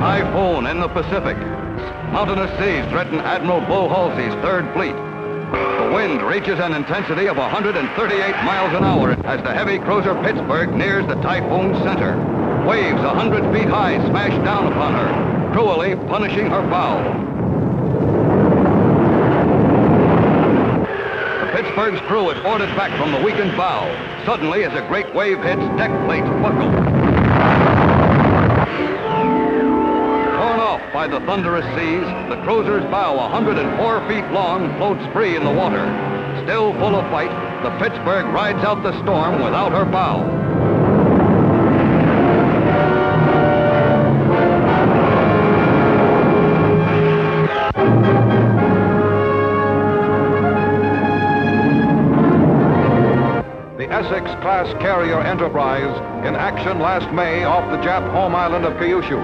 Typhoon in the Pacific. Mountainous seas threaten Admiral Bull Halsey's Third Fleet. The wind reaches an intensity of 138 miles an hour as the heavy cruiser Pittsburgh nears the Typhoon's center. Waves 100 feet high smash down upon her, cruelly punishing her bow. The Pittsburgh's crew is ordered back from the weakened bow. Suddenly, as a great wave hits, deck plates buckle. Torn off by the thunderous seas, the cruiser's bow, 104 feet long, floats free in the water. Still full of fight, the Pittsburgh rides out the storm without her bow. Essex-class carrier Enterprise in action last May off the Jap home island of Kyushu.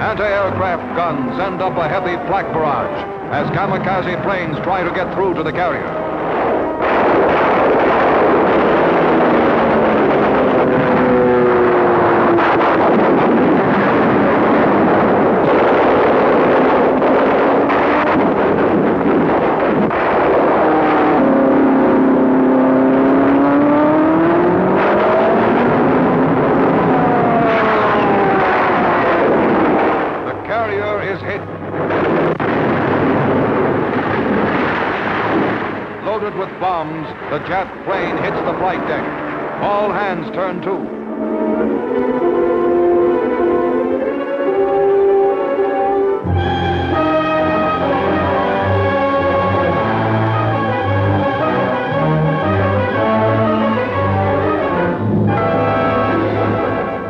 Anti-aircraft guns send up a heavy flak barrage as kamikaze planes try to get through to the carrier. Loaded with bombs, the Jap plane hits the flight deck. All hands turn to.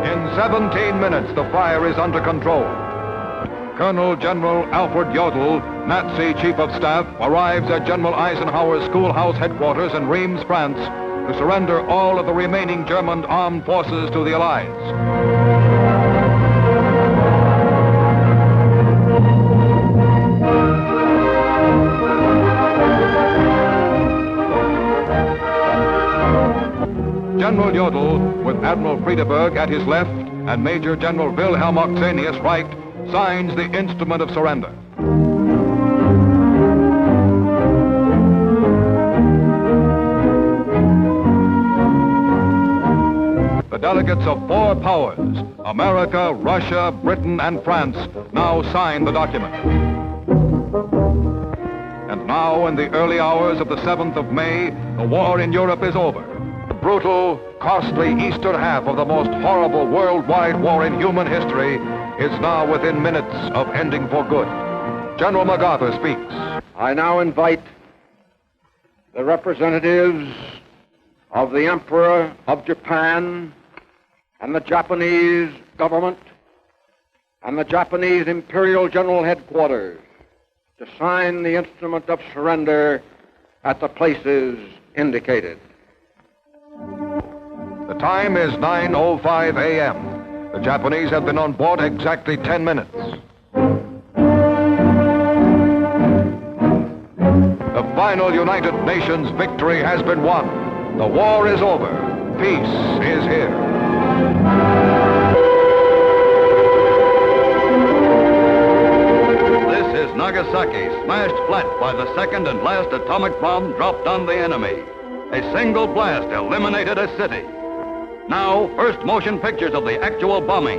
In 17 minutes, the fire is under control. Colonel General Alfred Jodl, Nazi Chief of Staff, arrives at General Eisenhower's schoolhouse headquarters in Reims, France, to surrender all of the remaining German armed forces to the Allies. General Jodl, with Admiral Friedeberg at his left and Major General Wilhelm Oxenius right, signs the instrument of surrender. The delegates of four powers, America, Russia, Britain, and France, now sign the document. And now, in the early hours of the 7th of May, the war in Europe is over. The brutal, costly eastern half of the most horrible worldwide war in human history is now within minutes of ending for good. General MacArthur speaks. I now invite the representatives of the Emperor of Japan and the Japanese government and the Japanese Imperial General Headquarters to sign the instrument of surrender at the places indicated. The time is 9:05 a.m. The Japanese have been on board exactly 10 minutes. The final United Nations victory has been won. The war is over. Peace is here. This is Nagasaki, smashed flat by the second and last atomic bomb dropped on the enemy. A single blast eliminated a city. Now, first motion pictures of the actual bombing.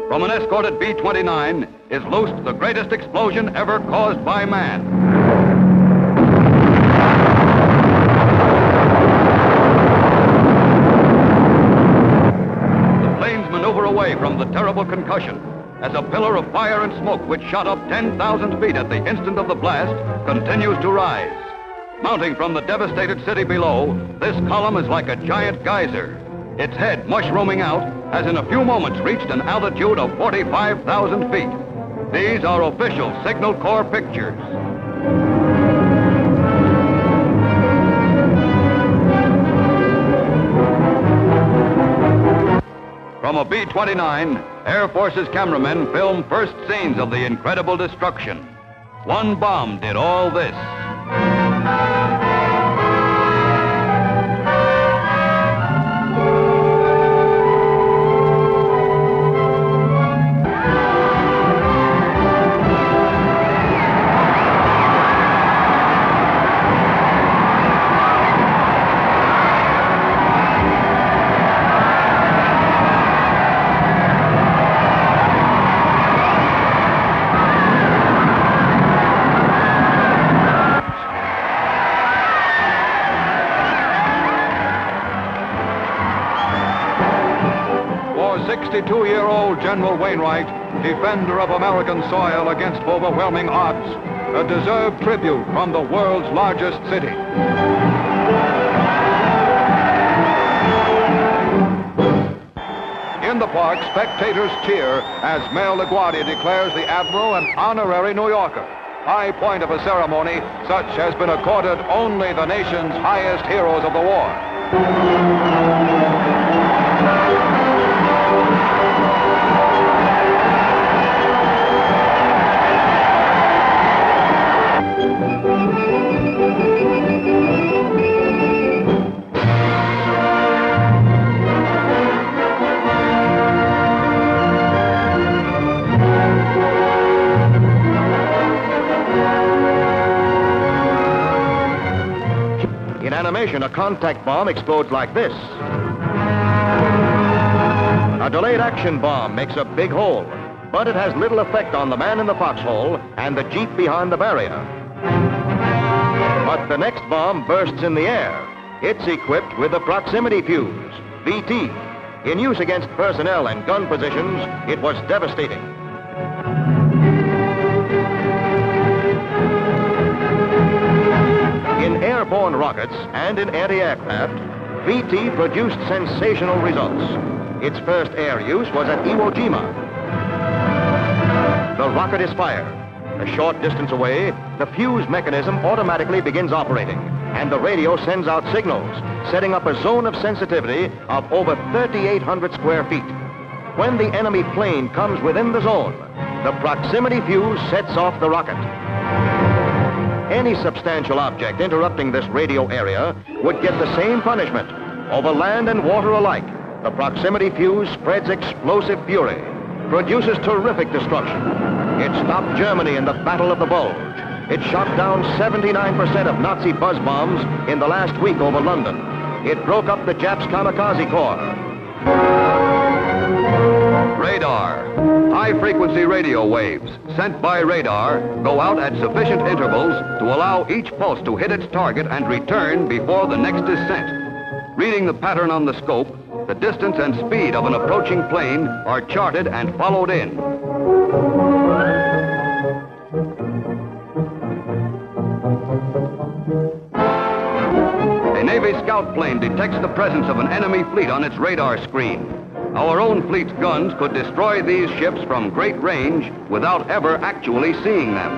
From an escorted B-29 is loosed the greatest explosion ever caused by man. The planes maneuver away from the terrible concussion as a pillar of fire and smoke which shot up 10,000 feet at the instant of the blast continues to rise. Mounting from the devastated city below, this column is like a giant geyser. Its head, mushrooming out, has in a few moments reached an altitude of 45,000 feet. These are official Signal Corps pictures. From a B-29, Air Force's cameramen film first scenes of the incredible destruction. One bomb did all this. old General Wainwright, defender of American soil against overwhelming odds, a deserved tribute from the world's largest city. In the park, spectators cheer as Mel LaGuardia declares the Admiral an honorary New Yorker. High point of a ceremony such has been accorded only the nation's highest heroes of the war. In animation, a contact bomb explodes like this. A delayed action bomb makes a big hole, but it has little effect on the man in the foxhole and the jeep behind the barrier. But the next bomb bursts in the air. It's equipped with the proximity fuse, VT. In use against personnel and gun positions, it was devastating. In airborne rockets and in anti-aircraft, VT produced sensational results. Its first air use was at Iwo Jima. The rocket is fired. A short distance away, the fuse mechanism automatically begins operating, and the radio sends out signals, setting up a zone of sensitivity of over 3,800 square feet. When the enemy plane comes within the zone, the proximity fuse sets off the rocket. Any substantial object interrupting this radio area would get the same punishment. Over land and water alike, the proximity fuse spreads explosive fury, produces terrific destruction. It stopped Germany in the Battle of the Bulge. It shot down 79% of Nazi buzz bombs in the last week over London. It broke up the Japs' Kamikaze Corps. Radar. High-frequency radio waves sent by radar go out at sufficient intervals to allow each pulse to hit its target and return before the next is sent. Reading the pattern on the scope, the distance and speed of an approaching plane are charted and followed in. A Navy scout plane detects the presence of an enemy fleet on its radar screen. Our own fleet's guns could destroy these ships from great range without ever actually seeing them.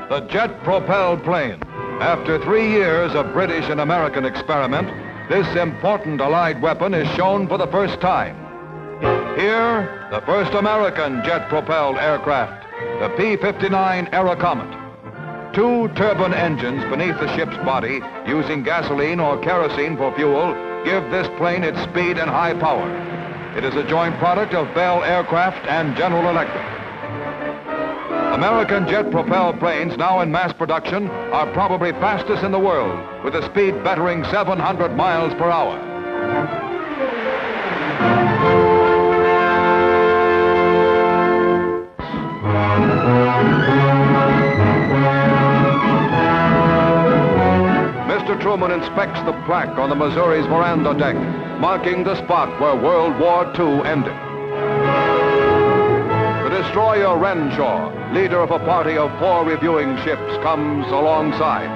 The jet-propelled plane. After 3 years of British and American experiment, this important Allied weapon is shown for the first time. Here, the first American jet-propelled aircraft, the P-59 Aerocomet. 2 turbine engines beneath the ship's body, using gasoline or kerosene for fuel, give this plane its speed and high power. It is a joint product of Bell Aircraft and General Electric. American jet-propelled planes now in mass production are probably fastest in the world, with a speed bettering 700 miles per hour. Mr. Truman inspects the plaque on the Missouri's veranda deck, marking the spot where World War II ended. The destroyer Renshaw, leader of a party of 4 reviewing ships, comes alongside.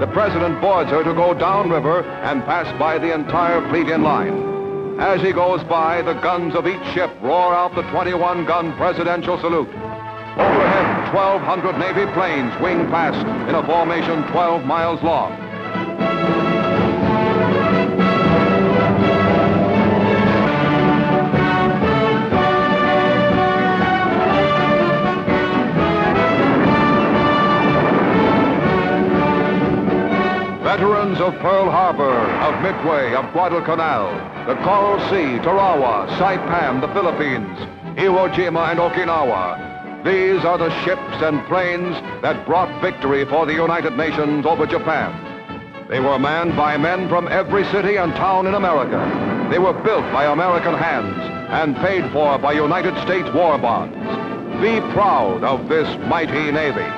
The president boards her to go downriver and pass by the entire fleet in line. As he goes by, the guns of each ship roar out the 21-gun presidential salute. Overhead, 1,200 Navy planes wing past in a formation 12 miles long. Veterans of Pearl Harbor, of Midway, of Guadalcanal, the Coral Sea, Tarawa, Saipan, the Philippines, Iwo Jima, and Okinawa. These are the ships and planes that brought victory for the United Nations over Japan. They were manned by men from every city and town in America. They were built by American hands and paid for by United States war bonds. Be proud of this mighty Navy.